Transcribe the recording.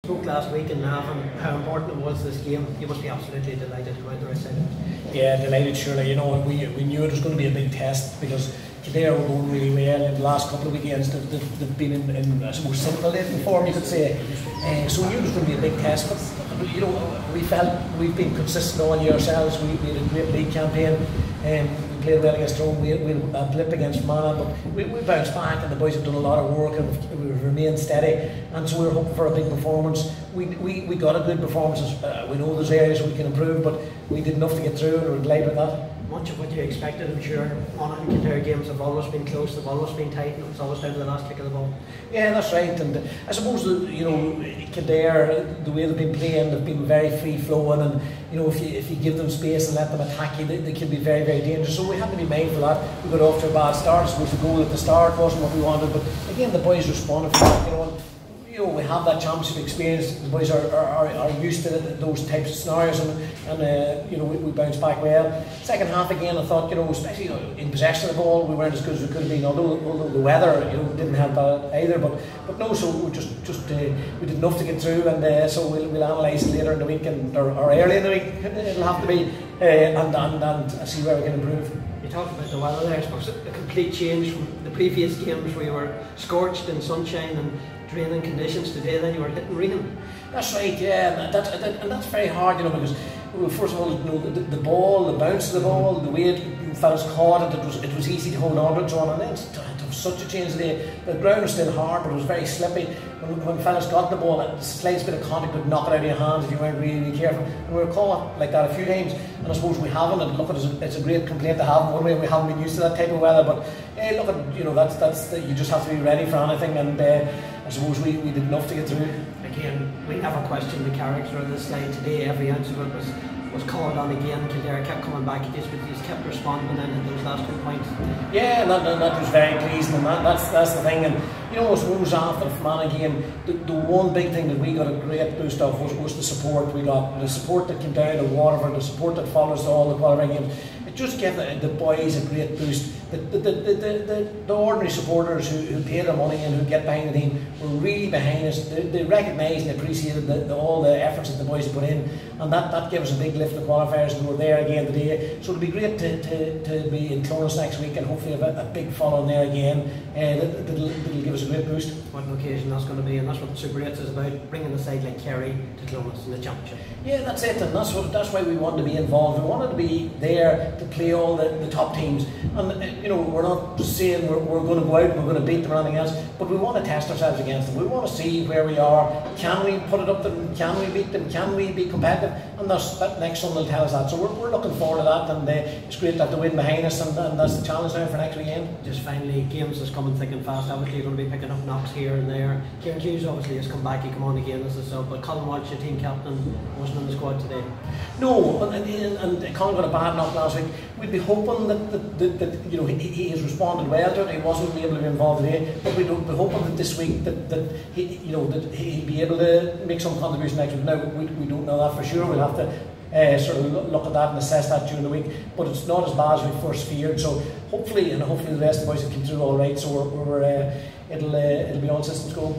Spoke last week in Navan how important it was this game. You must be absolutely delighted to go out there outside it. Yeah, delighted surely. You know, we knew it was going to be a big test because Kildare were going really well in the last couple of weekends. They've been in I suppose, scintillating form, you could say. So we knew it was going to be a big test. But you know, we felt we've been consistent all year ourselves. We had a great league campaign. We played well against Rome. We had a blip against Monaghan, but we bounced back, and the boys have done a lot of work and we've remained steady. And so we were hoping for a big performance. We got a good performance. We know there's areas we can improve, but we did enough to get through, and we're delighted with that. Much of what you expected, I'm sure. Monaghan and Kildare games have always been close, they've always been tight, and it's always down to the last kick of the ball. Yeah, that's right. And I suppose Kildare, the way they've been playing, they've been very free flowing, and you know, if you give them space and let them attack you, they can be very, very dangerous. So we had to be mindful of that. We got off to a bad start. I suppose the goal at the start wasn't what we wanted, but again, the boys responded from that. We have that championship experience. The boys are used to those types of scenarios, and we bounced back well. Second half again, I thought, especially in possession of the ball, we weren't as good as we could have been. Although the weather, didn't help that either. But no, so we we did enough to get through, and so we'll analyse it later in the week or early in the week. It'll have to be, and see where we can improve. You talked about the weather there. I suppose a complete change from the previous games where you were scorched in sunshine and draining conditions. Today then you were hitting rain. That's right, yeah, and that's very hard, because first of all, the ball, the bounce of the ball, the way fellas caught it, it was easy to hold on to it, and then it was such a change today. The ground was still hard, but it was very slippy. When fellas got the ball, the slightest bit of contact could knock it out of your hands if you weren't really careful. And we were caught like that a few times, and I suppose we haven't. And look, it's a great complaint to have. One way, we haven't been used to that type of weather, but look, you just have to be ready for anything. And I suppose we did enough to get through. Again, we never questioned the character of this side today. Every ounce of it was called on again. Kildare kept coming back at this, but he's kept responding in those last 2 points. Yeah, and that was very pleasing, and that's the thing. And I suppose after the Monaghan game, the one big thing that we got a great boost of was the support we got. The support that came down to Waterford, the support that follows all the qualifying games. It just gave the boys a great boost. The ordinary supporters who pay their money and who get behind the team were really behind us. They recognised and appreciated all the efforts that the boys put in, and that gave us a big lift in the qualifiers, and we were there again today. So it'll be great to be in Clonus next week and hopefully have a big following there again. That'll give us a great boost. What an occasion that's going to be, and that's what Super 8 is about, bringing a side like Kerry to Clonus in the championship. Yeah, that's it, and that's why we wanted to be involved. We wanted to be there to play all the top teams, and we're not saying we're going to go out and we're going to beat them or anything else, but we want to test ourselves against them. We want to see where we are. Can we put it up to them? Can we beat them? Can we be competitive? And that next one will tell us that. So we're looking forward to that, and it's great to have the win behind us, and that's the challenge now for next weekend. Just finally, games is coming thick and fast. Obviously, you're going to be picking up knocks here and there. Kieran Hughes obviously has come back. He come on again as a sub, but Colin Walsh, your team captain, wasn't in the squad today. No, and Colin got a bad knock last week. We'd be hoping that he has responded well to it. He wasn't able to be involved today, but we'd be hoping that this week that he'd be able to make some contribution next week. Now we don't know that for sure. We'll have to sort of look at that and assess that during the week. But it's not as bad as we first feared. So hopefully the rest of the boys have come through all right. So it'll be all systems go.